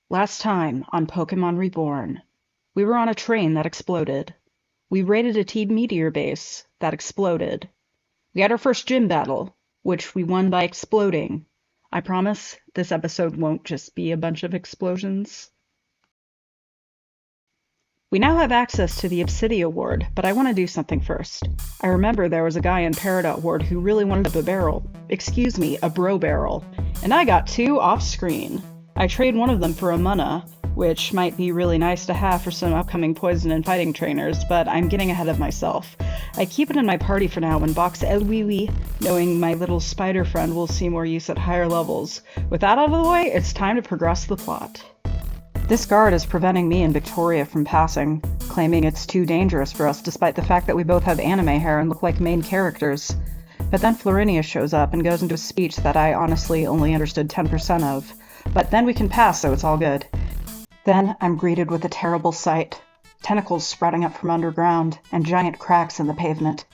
Last time on Pokemon Reborn, we were on a train that exploded. We raided a T-meteor base that exploded. We had our first gym battle, which we won by exploding. I promise this episode won't just be a bunch of explosions. We now have access to the Obsidia Ward, but I want to do something first. I remember there was a guy in Peridot Ward who really wanted a barrel. Excuse me, a bro barrel. And I got two off-screen. I trade one of them for a Munna, which might be really nice to have for some upcoming poison and fighting trainers, but I'm getting ahead of myself. I keep it in my party for now and box El Wee, knowing my little spider friend will see more use at higher levels. With that out of the way, it's time to progress the plot. This guard is preventing me and Victoria from passing, claiming it's too dangerous for us despite the fact that we both have anime hair and look like main characters. But then Florinia shows up and goes into a speech that I honestly only understood 10% of. But then we can pass, so it's all good. Then I'm greeted with a terrible sight. Tentacles sprouting up from underground, and giant cracks in the pavement.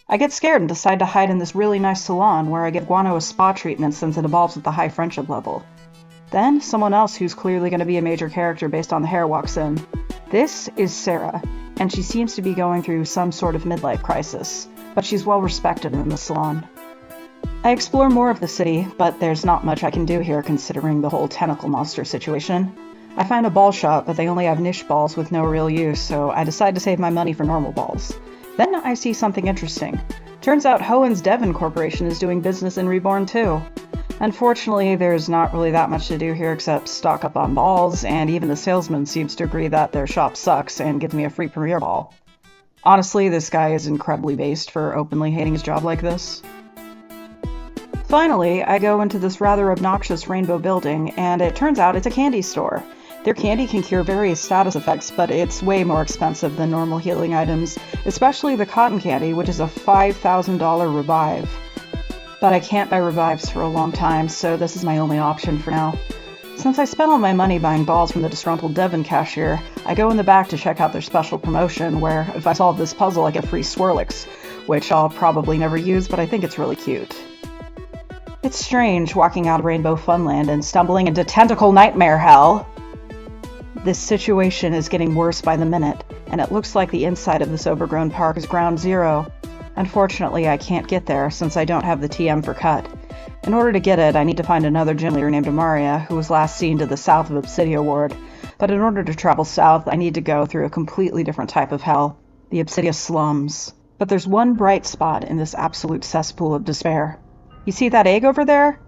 I get scared and decide to hide in this really nice salon where I give Guano a spa treatment since it evolves at the high friendship level. Then someone else who's clearly going to be a major character based on the hair walks in. This is Sarah, and she seems to be going through some sort of midlife crisis, but she's well respected in the salon. I explore more of the city, but there's not much I can do here considering the whole tentacle monster situation. I find a ball shop, but they only have niche balls with no real use, so I decide to save my money for normal balls. Then I see something interesting. Turns out Hoen's Devon Corporation is doing business in Reborn too. Unfortunately, there's not really that much to do here except stock up on balls, and even the salesman seems to agree that their shop sucks and gives me a free premiere ball. Honestly, this guy is incredibly based for openly hating his job like this. Finally, I go into this rather obnoxious rainbow building, and it turns out it's a candy store. Their candy can cure various status effects, but it's way more expensive than normal healing items, especially the cotton candy, which is a $5,000 revive. But I can't buy revives for a long time, so this is my only option for now. Since I spent all my money buying balls from the disgruntled Devon cashier, I go in the back to check out their special promotion, where if I solve this puzzle I get free Swirlix, which I'll probably never use, but I think it's really cute. It's strange walking out of Rainbow Funland and stumbling into Tentacle Nightmare Hell. This situation is getting worse by the minute, and it looks like the inside of this overgrown park is ground zero. Unfortunately, I can't get there since I don't have the TM for cut. In order to get it, I need to find another gym leader named Amaria, who was last seen to the south of Obsidia Ward. But in order to travel south, I need to go through a completely different type of hell, the Obsidia slums. But there's one bright spot in this absolute cesspool of despair. You see that egg over there?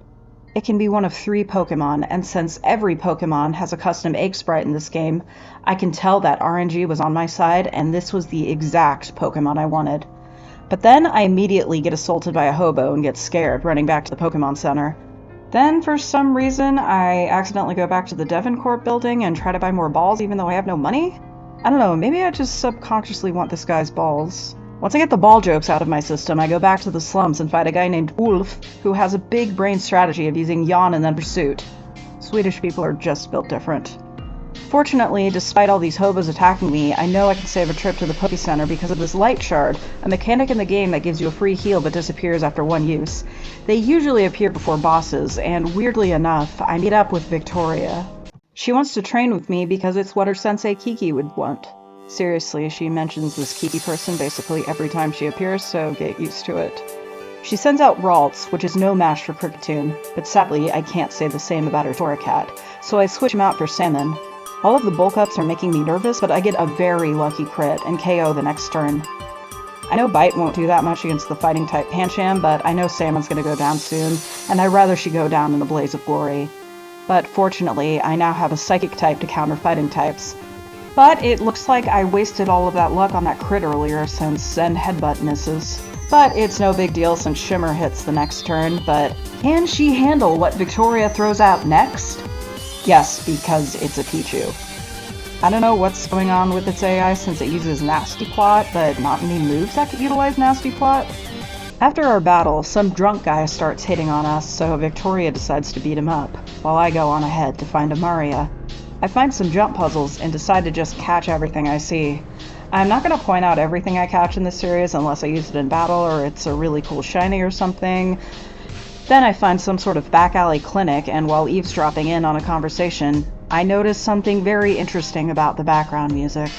It can be one of 3 Pokemon, and since every Pokemon has a custom egg sprite in this game, I can tell that RNG was on my side, and this was the exact Pokemon I wanted. But then I immediately get assaulted by a hobo and get scared, running back to the Pokemon Center. Then, for some reason, I accidentally go back to the Devoncorp building and try to buy more balls even though I have no money? I don't know, maybe I just subconsciously want this guy's balls. Once I get the ball jokes out of my system, I go back to the slums and fight a guy named Ulf, who has a big brain strategy of using yawn and then pursuit. Swedish people are just built different. Fortunately, despite all these hobos attacking me, I know I can save a trip to the Poke Center because of this light shard, a mechanic in the game that gives you a free heal but disappears after one use. They usually appear before bosses, and weirdly enough, I meet up with Victoria. She wants to train with me because it's what her sensei Kiki would want. Seriously, she mentions this Kiki person basically every time she appears, so get used to it. She sends out Ralts, which is no match for Kricketune, but sadly I can't say the same about her Torracat, so I switch him out for Salmon. All of the bulk ups are making me nervous, but I get a very lucky crit and KO the next turn. I know Bite won't do that much against the fighting type Pancham, but I know Salmon's gonna go down soon, and I'd rather she go down in a blaze of glory. But fortunately, I now have a Psychic type to counter fighting types. But it looks like I wasted all of that luck on that crit earlier since Zen Headbutt misses. But it's no big deal since Shimmer hits the next turn, but can she handle what Victoria throws out next? Yes, because it's a Pichu. I don't know what's going on with its AI since it uses Nasty Plot, but not many moves that could utilize Nasty Plot. After our battle, some drunk guy starts hitting on us, so Victoria decides to beat him up, while I go on ahead to find Amaria. I find some jump puzzles and decide to just catch everything I see. I'm not going to point out everything I catch in this series unless I use it in battle or it's a really cool shiny or something. Then I find some sort of back alley clinic, and while eavesdropping in on a conversation, I noticed something very interesting about the background music.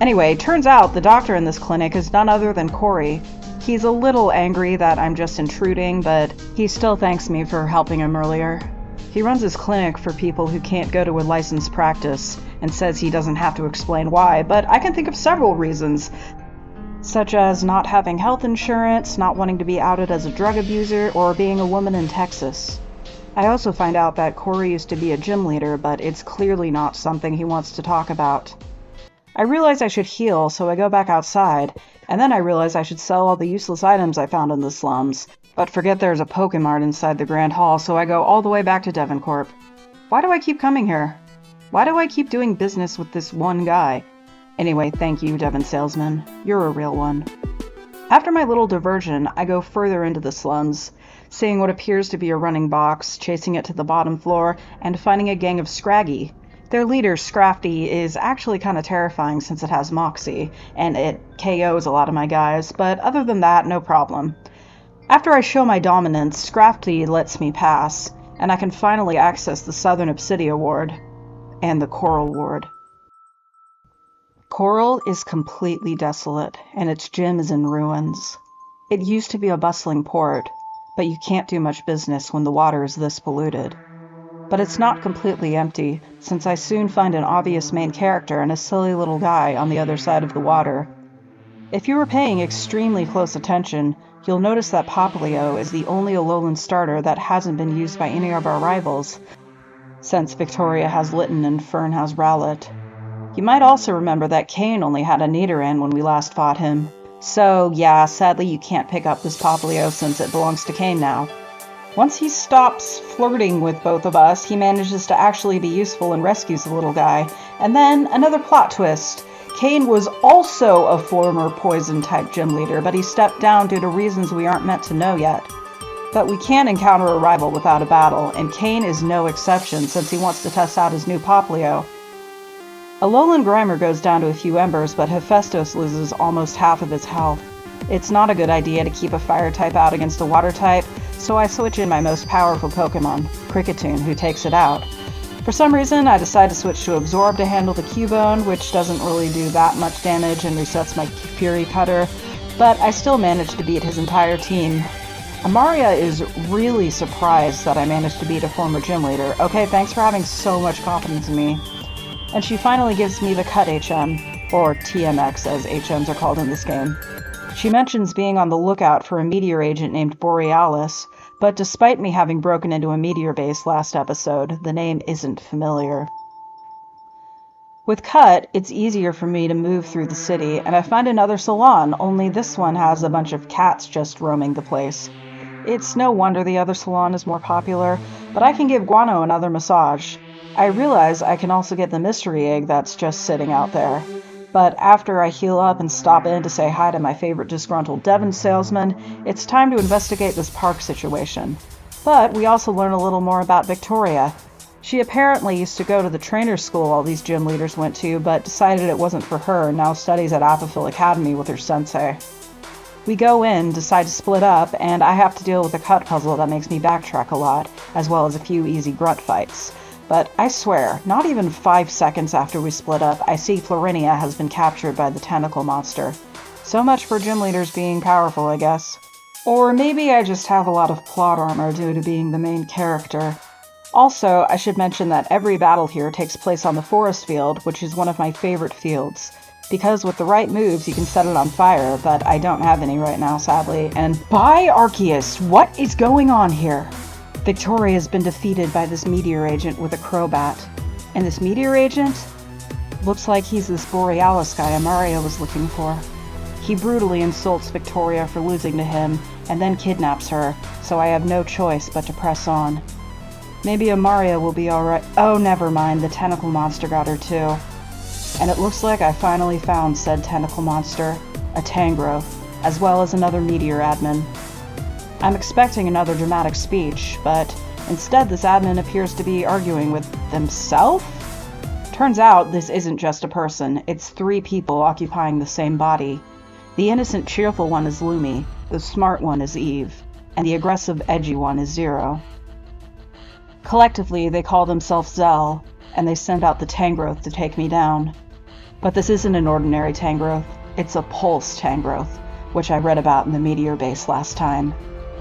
Anyway, turns out the doctor in this clinic is none other than Corey. He's a little angry that I'm just intruding, but he still thanks me for helping him earlier. He runs his clinic for people who can't go to a licensed practice and says he doesn't have to explain why, but I can think of several reasons, such as not having health insurance, not wanting to be outed as a drug abuser, or being a woman in Texas. I also find out that Corey used to be a gym leader, but it's clearly not something he wants to talk about. I realize I should heal, so I go back outside, and then I realize I should sell all the useless items I found in the slums, but forget there's a Pokemart inside the Grand Hall, so I go all the way back to Devoncorp. Why do I keep coming here? Why do I keep doing business with this one guy? Anyway, thank you, Devon Salesman. You're a real one. After my little diversion, I go further into the slums, seeing what appears to be a running box, chasing it to the bottom floor, and finding a gang of Scraggy. Their leader, Scrafty, is actually kind of terrifying since it has Moxie, and it KOs a lot of my guys, but other than that, no problem. After I show my dominance, Scrafty lets me pass, and I can finally access the Southern Obsidia Ward and the Coral Ward. Coral is completely desolate, and its gym is in ruins. It used to be a bustling port, but you can't do much business when the water is this polluted. But it's not completely empty, since I soon find an obvious main character and a silly little guy on the other side of the water. If you were paying extremely close attention, you'll notice that Poplio is the only Alolan starter that hasn't been used by any of our rivals, since Victoria has Litten and Fern has Rowlet. You might also remember that Kane only had a Nidoran when we last fought him. So yeah, sadly you can't pick up this Poplio since it belongs to Kane now. Once he stops flirting with both of us, he manages to actually be useful and rescues the little guy. And then, another plot twist. Kane was also a former poison-type gym leader, but he stepped down due to reasons we aren't meant to know yet. But we can encounter a rival without a battle, and Kane is no exception since he wants to test out his new Poplio. Alolan Grimer goes down to a few embers, but Hephaestus loses almost half of his health. It's not a good idea to keep a fire type out against a water type, so I switch in my most powerful Pokemon, Kricketune, who takes it out. For some reason, I decide to switch to Absorb to handle the Cubone, which doesn't really do that much damage and resets my Fury Cutter, but I still manage to beat his entire team. Amaria is really surprised that I managed to beat a former gym leader. Okay, thanks for having so much confidence in me. And she finally gives me the Cut HM, or TMX as HMs are called in this game. She mentions being on the lookout for a meteor agent named Borealis, but despite me having broken into a meteor base last episode, the name isn't familiar. With Cut, it's easier for me to move through the city, and I find another salon, only this one has a bunch of cats just roaming the place. It's no wonder the other salon is more popular, but I can give Guano another massage. I realize I can also get the mystery egg that's just sitting out there. But after I heal up and stop in to say hi to my favorite disgruntled Devon salesman, it's time to investigate this park situation. But we also learn a little more about Victoria. She apparently used to go to the trainer school all these gym leaders went to, but decided it wasn't for her and now studies at Apophil Academy with her sensei. We go in, decide to split up, and I have to deal with a Cut puzzle that makes me backtrack a lot, as well as a few easy grunt fights. But I swear, not even 5 seconds after we split up, I see Florinia has been captured by the Tentacle monster. So much for gym leaders being powerful, I guess. Or maybe I just have a lot of plot armor due to being the main character. Also, I should mention that every battle here takes place on the forest field, which is one of my favorite fields. Because with the right moves, you can set it on fire, but I don't have any right now, sadly. And by Arceus, what is going on here? Victoria has been defeated by this meteor agent with a Crobat. And this meteor agent looks like he's this Borealis guy Amaria was looking for. He brutally insults Victoria for losing to him, and then kidnaps her, so I have no choice but to press on. Maybe Amaria will be alright. Oh, never mind, the tentacle monster got her too. And it looks like I finally found said tentacle monster, a Tangrowth, as well as another meteor admin. I'm expecting another dramatic speech, but instead this admin appears to be arguing with themselves? Turns out this isn't just a person, it's 3 people occupying the same body. The innocent, cheerful one is Lumi, the smart one is Eve, and the aggressive, edgy one is Zero. Collectively, they call themselves Zell, and they send out the Tangrowth to take me down. But this isn't an ordinary Tangrowth, it's a pulse Tangrowth, which I read about in the meteor base last time,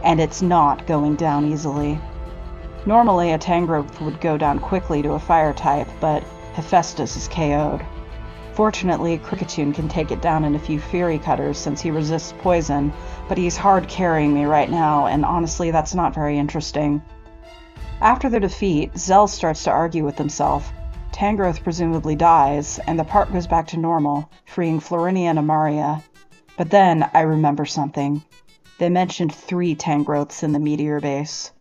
and it's not going down easily. Normally, a Tangrowth would go down quickly to a fire type, but Hephaestus is KO'd. Fortunately, Kricketune can take it down in a few Fury Cutters since he resists poison, but he's hard carrying me right now, and honestly that's not very interesting. After their defeat, Zell starts to argue with himself. Tangrowth presumably dies, and the park goes back to normal, freeing Florinia and Amaria. But then I remember something. They mentioned 3 Tangrowths in the meteor base.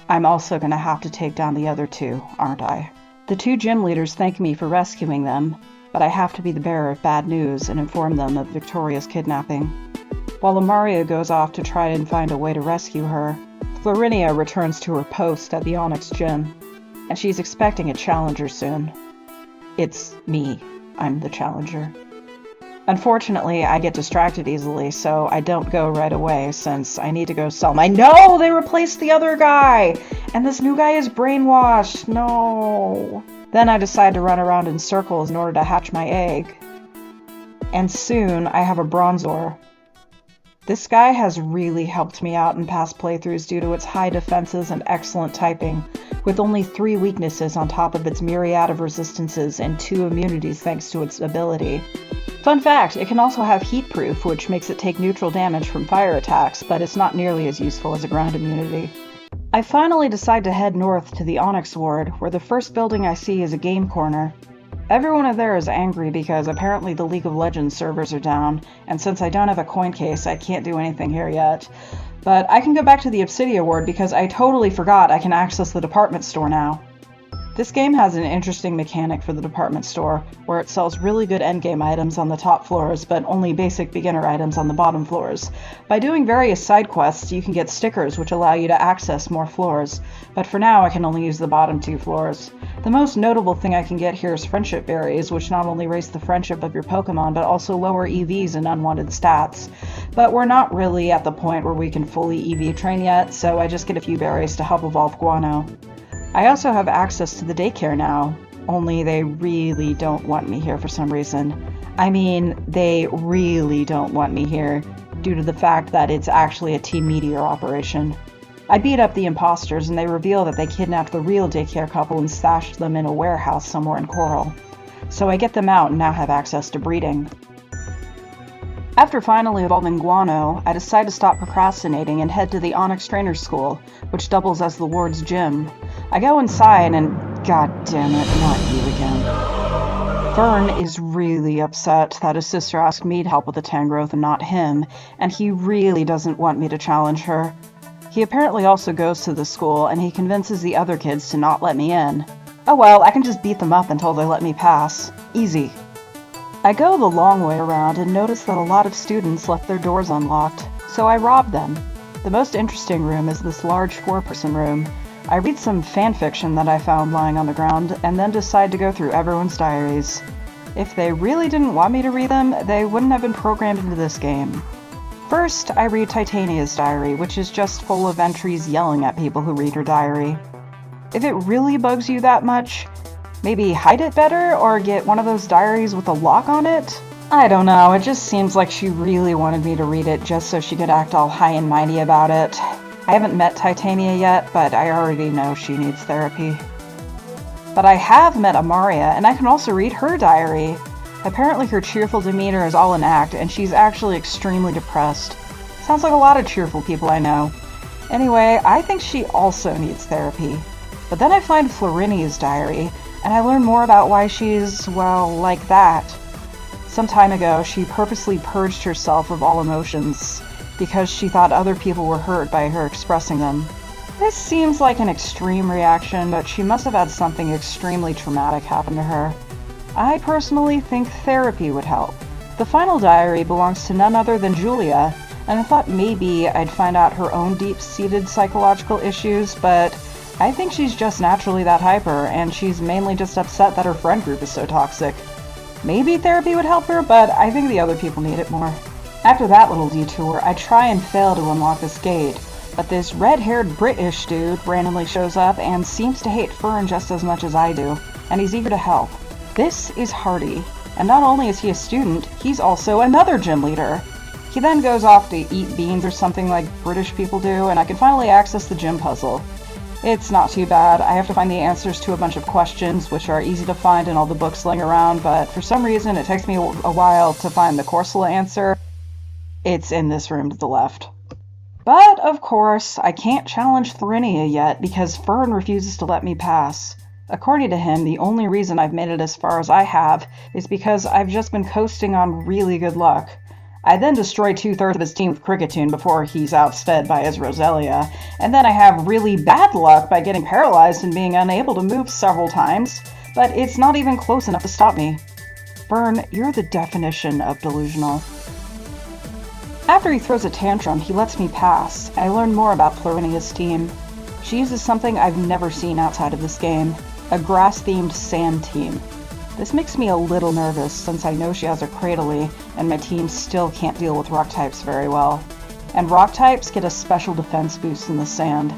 I'm also going to have to take down the other 2, aren't I? The 2 gym leaders thank me for rescuing them, but I have to be the bearer of bad news and inform them of Victoria's kidnapping. While Amaria goes off to try and find a way to rescue her, Florinia returns to her post at the Onyx gym, and she's expecting a challenger soon. It's me. I'm the challenger. Unfortunately, I get distracted easily, so I don't go right away since I need to go sell my— No! They replaced the other guy! And this new guy is brainwashed! No! Then I decide to run around in circles in order to hatch my egg. And soon I have a Bronzor. This guy has really helped me out in past playthroughs due to its high defenses and excellent typing, with only 3 weaknesses on top of its myriad of resistances and 2 immunities thanks to its ability. Fun fact, it can also have heat proof, which makes it take neutral damage from fire attacks, but it's not nearly as useful as a ground immunity. I finally decide to head north to the Onyx Ward, where the first building I see is a game corner. Everyone there is angry because apparently the League of Legends servers are down, and since I don't have a coin case, I can't do anything here yet. But I can go back to the Obsidia Ward because I totally forgot I can access the department store now. This game has an interesting mechanic for the department store, where it sells really good endgame items on the top floors, but only basic beginner items on the bottom floors. By doing various side quests, you can get stickers which allow you to access more floors, but for now I can only use the bottom 2 floors. The most notable thing I can get here is friendship berries, which not only raise the friendship of your Pokemon, but also lower EVs and unwanted stats. But we're not really at the point where we can fully EV train yet, so I just get a few berries to help evolve Guano. I also have access to the daycare now, only they really don't want me here for some reason. I mean, they really don't want me here, due to the fact that it's actually a Team Meteor operation. I beat up the imposters and they reveal that they kidnapped the real daycare couple and stashed them in a warehouse somewhere in Coral. So I get them out and now have access to breeding. After finally evolving Guano, I decide to stop procrastinating and head to the Onyx Trainer School, which doubles as the ward's gym. I go inside and— God damn it, not you again. Fern is really upset that his sister asked me to help with the Tangrowth and not him, and he really doesn't want me to challenge her. He apparently also goes to the school, and he convinces the other kids to not let me in. Oh well, I can just beat them up until they let me pass. Easy. I go the long way around and notice that a lot of students left their doors unlocked, so I rob them. The most interesting room is this large 4-person room. I read some fanfiction that I found lying on the ground, and then decide to go through everyone's diaries. If they really didn't want me to read them, they wouldn't have been programmed into this game. First, I read Titania's diary, which is just full of entries yelling at people who read her diary. If it really bugs you that much, maybe hide it better, or get one of those diaries with a lock on it? I don't know, it just seems like she really wanted me to read it just so she could act all high and mighty about it. I haven't met Titania yet, but I already know she needs therapy. But I have met Amaria, and I can also read her diary. Apparently her cheerful demeanor is all an act, and she's actually extremely depressed. Sounds like a lot of cheerful people I know. Anyway, I think she also needs therapy. But then I find Florinia's diary, and I learn more about why she's, well, like that. Some time ago, she purposely purged herself of all emotions because she thought other people were hurt by her expressing them. This seems like an extreme reaction, but she must have had something extremely traumatic happen to her. I personally think therapy would help. The final diary belongs to none other than Julia, and I thought maybe I'd find out her own deep-seated psychological issues, but I think she's just naturally that hyper, and she's mainly just upset that her friend group is so toxic. Maybe therapy would help her, but I think the other people need it more. After that little detour, I try and fail to unlock this gate, But this red-haired British dude randomly shows up and seems to hate Fern just as much as I do, and he's eager to help. This is Hardy, and not only is he a student, he's also another gym leader. He then goes off to eat beans or something like British people do, and I can finally access the gym puzzle. It's not too bad. I have to find the answers to a bunch of questions, which are easy to find in all the books laying around, but for some reason it takes me a while to find the Corsola answer. It's in this room to the left. But, of course, I can't challenge Thorinia yet because Fern refuses to let me pass. According to him, the only reason I've made it as far as I have is because I've just been coasting on really good luck. I then destroy 2/3 of his team with Cricketune before he's outsped by his Roselia, and then I have really bad luck by getting paralyzed and being unable to move several times, but it's not even close enough to stop me. Fern, you're the definition of delusional. After he throws a tantrum, he lets me pass. I learn more about Florinia's team. She uses something I've never seen outside of this game, a grass-themed sand team. This makes me a little nervous since I know she has a Cradily, and my team still can't deal with rock types very well. And rock types get a special defense boost in the sand.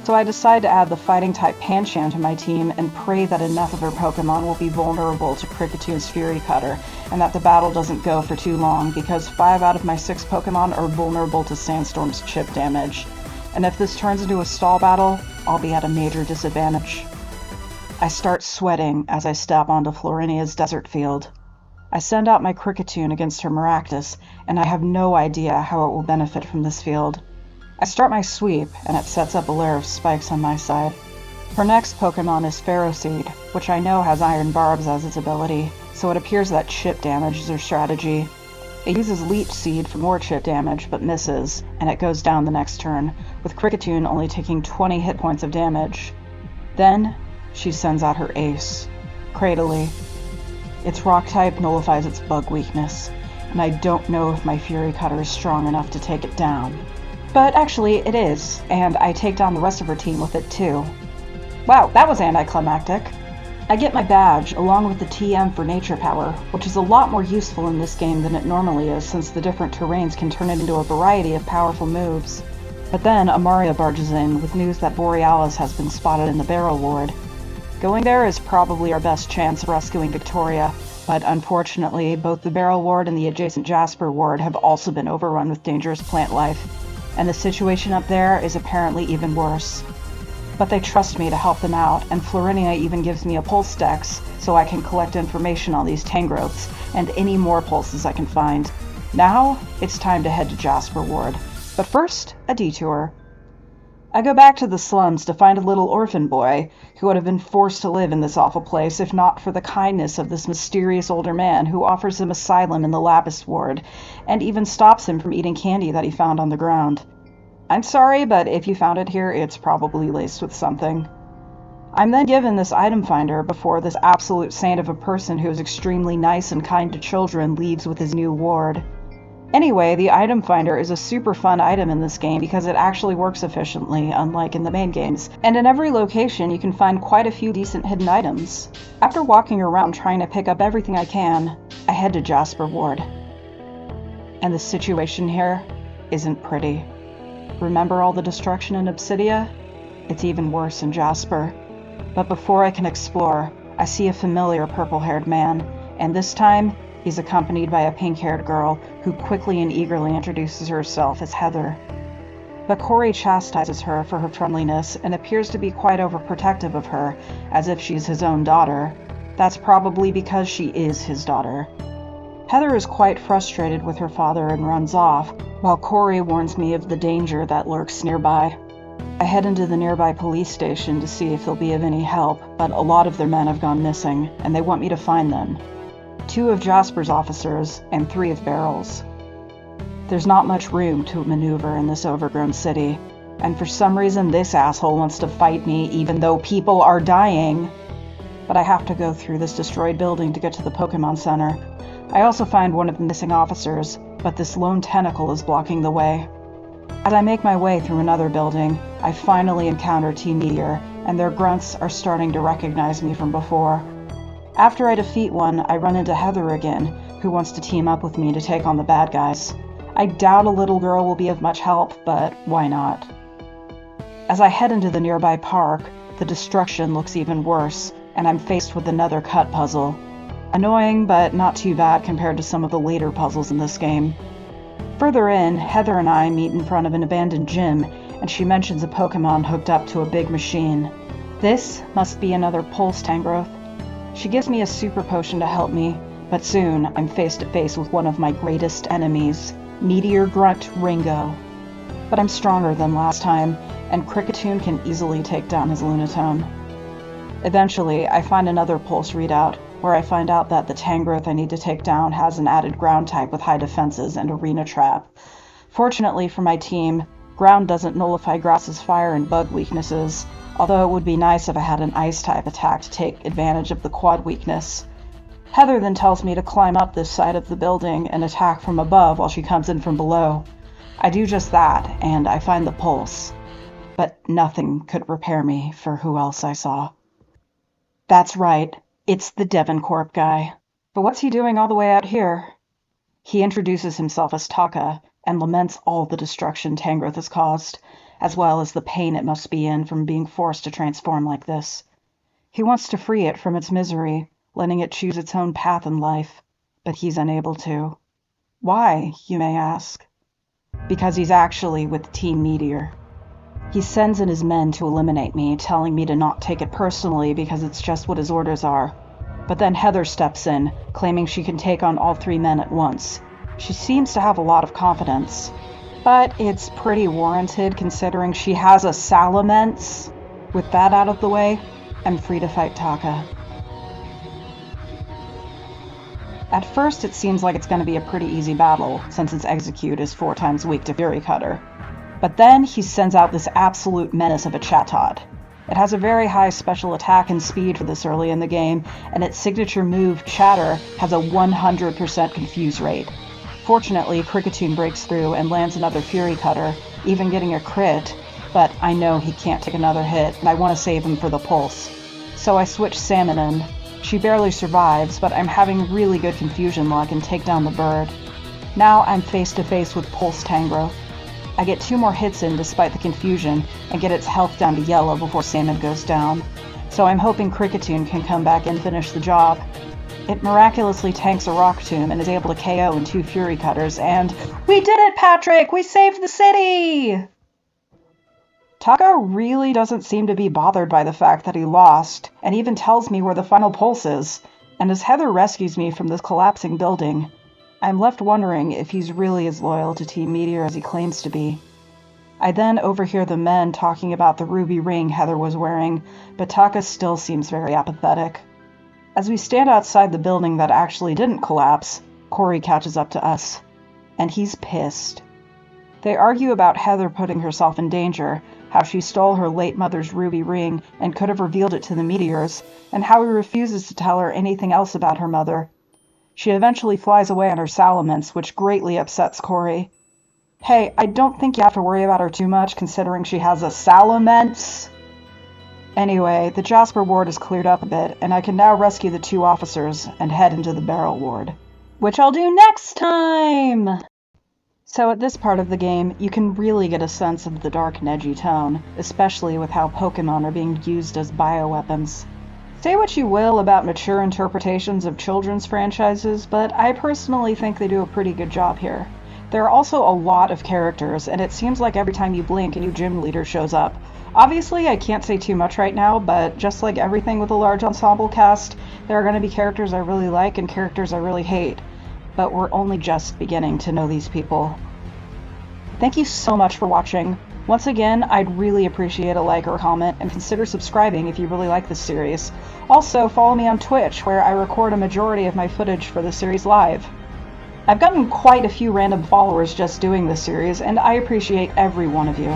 So I decide to add the fighting type Pancham to my team and pray that enough of her Pokemon will be vulnerable to Cricketune's Fury Cutter, and that the battle doesn't go for too long, because 5 out of my 6 Pokemon are vulnerable to Sandstorm's chip damage. And if this turns into a stall battle, I'll be at a major disadvantage. I start sweating as I step onto Florinia's desert field. I send out my Cricketune against her Maractus, and I have no idea how it will benefit from this field. I start my sweep, and it sets up a layer of spikes on my side. Her next Pokemon is Ferroseed, which I know has Iron Barbs as its ability, so it appears that chip damage is her strategy. It uses Leech Seed for more chip damage, but misses, and it goes down the next turn, with Cricketune only taking 20 hit points of damage. Then, she sends out her ace, Cradily. Its rock type nullifies its bug weakness, and I don't know if my Fury Cutter is strong enough to take it down. But actually, it is, and I take down the rest of her team with it too. Wow, that was anticlimactic. I get my badge, along with the TM for Nature Power, which is a lot more useful in this game than it normally is since the different terrains can turn it into a variety of powerful moves. But then Amaria barges in with news that Borealis has been spotted in the Barrel Ward. Going there is probably our best chance of rescuing Victoria, but unfortunately, both the Barrel Ward and the adjacent Jasper Ward have also been overrun with dangerous plant life, and the situation up there is apparently even worse. But they trust me to help them out, and Florinia even gives me a Pulse Dex so I can collect information on these Tangrowths and any more pulses I can find. Now, it's time to head to Jasper Ward. But first, a detour. I go back to the slums to find a little orphan boy who would have been forced to live in this awful place if not for the kindness of this mysterious older man who offers him asylum in the Lapis Ward and even stops him from eating candy that he found on the ground. I'm sorry, but if you found it here, it's probably laced with something. I'm then given this item finder before this absolute saint of a person who is extremely nice and kind to children leaves with his new ward. Anyway, the item finder is a super fun item in this game because it actually works efficiently, unlike in the main games, and in every location you can find quite a few decent hidden items. After walking around trying to pick up everything I can, I head to Jasper Ward. And the situation here isn't pretty. Remember all the destruction in Obsidia? It's even worse in Jasper. But before I can explore, I see a familiar purple-haired man, and this time, he's accompanied by a pink-haired girl who quickly and eagerly introduces herself as Heather. But Corey chastises her for her friendliness and appears to be quite overprotective of her, as if she's his own daughter. That's probably because she is his daughter. Heather is quite frustrated with her father and runs off, while Corey warns me of the danger that lurks nearby. I head into the nearby police station to see if they'll be of any help, but a lot of their men have gone missing, and they want me to find them. 2 of Jasper's officers, and 3 of Barrel's. There's not much room to maneuver in this overgrown city, and for some reason this asshole wants to fight me even though people are dying. But I have to go through this destroyed building to get to the Pokemon Center. I also find one of the missing officers, but this lone tentacle is blocking the way. As I make my way through another building, I finally encounter T-Meteor, and their grunts are starting to recognize me from before. After I defeat one, I run into Heather again, who wants to team up with me to take on the bad guys. I doubt a little girl will be of much help, but why not? As I head into the nearby park, the destruction looks even worse, and I'm faced with another cut puzzle. Annoying, but not too bad compared to some of the later puzzles in this game. Further in, Heather and I meet in front of an abandoned gym, and she mentions a Pokemon hooked up to a big machine. This must be another Pulse Tangrowth. She gives me a super potion to help me, but soon I'm face to face with one of my greatest enemies, Meteor Grunt Ringo. But I'm stronger than last time, and Kricketune can easily take down his Lunatone. Eventually, I find another Pulse readout, where I find out that the Tangrowth I need to take down has an added ground type with high defenses and Arena Trap. Fortunately for my team, ground doesn't nullify Grass's fire and bug weaknesses, although it would be nice if I had an ice type attack to take advantage of the quad weakness. Heather then tells me to climb up this side of the building and attack from above while she comes in from below. I do just that, and I find the Pulse. But nothing could repair me for who else I saw. That's right, it's the Devincorp guy. But what's he doing all the way out here? He introduces himself as Taka and laments all the destruction Tangrowth has caused, as well as the pain it must be in from being forced to transform like this. He wants to free it from its misery, letting it choose its own path in life, but he's unable to. Why, you may ask? Because he's actually with Team Meteor. He sends in his men to eliminate me, telling me to not take it personally because it's just what his orders are. But then Heather steps in, claiming she can take on all 3 men at once. She seems to have a lot of confidence, but it's pretty warranted considering she has a Salamence. With that out of the way, I'm free to fight Taka. At first, it seems like it's going to be a pretty easy battle, since its Execute is 4 times weak to Fury Cutter. But then he sends out this absolute menace of a Chatot. It has a very high special attack and speed for this early in the game, and its signature move, Chatter, has a 100% confuse rate. Fortunately, Kricketune breaks through and lands another Fury Cutter, even getting a crit, but I know he can't take another hit, and I want to save him for the Pulse. So I switch Salmon in. She barely survives, but I'm having really good confusion luck and take down the bird. Now I'm face to face with Pulse Tangrowth. I get 2 more hits in despite the confusion and get its health down to yellow before Salmon goes down. So I'm hoping Kricketune can come back and finish the job. It miraculously tanks a Rock Tomb and is able to KO in 2 Fury Cutters, and we did it, Patrick! We saved the city! Taka really doesn't seem to be bothered by the fact that he lost, and even tells me where the final Pulse is. And as Heather rescues me from this collapsing building, I'm left wondering if he's really as loyal to Team Meteor as he claims to be. I then overhear the men talking about the ruby ring Heather was wearing, but Taka still seems very apathetic. As we stand outside the building that actually didn't collapse, Corey catches up to us, and he's pissed. They argue about Heather putting herself in danger, how she stole her late mother's ruby ring and could have revealed it to the Meteors, and how he refuses to tell her anything else about her mother. She eventually flies away on her Salamence, which greatly upsets Corey. Hey, I don't think you have to worry about her too much, considering she has a Salamence. Anyway, the Jasper ward is cleared up a bit, and I can now rescue the 2 officers and head into the Barrel ward. Which I'll do next time! So at this part of the game, you can really get a sense of the dark and edgy tone, especially with how Pokemon are being used as bioweapons. Say what you will about mature interpretations of children's franchises, but I personally think they do a pretty good job here. There are also a lot of characters, and it seems like every time you blink a new gym leader shows up. Obviously, I can't say too much right now, but just like everything with a large ensemble cast, there are going to be characters I really like and characters I really hate. But we're only just beginning to know these people. Thank you so much for watching. Once again, I'd really appreciate a like or a comment, and consider subscribing if you really like this series. Also, follow me on Twitch, where I record a majority of my footage for the series live. I've gotten quite a few random followers just doing this series, and I appreciate every one of you.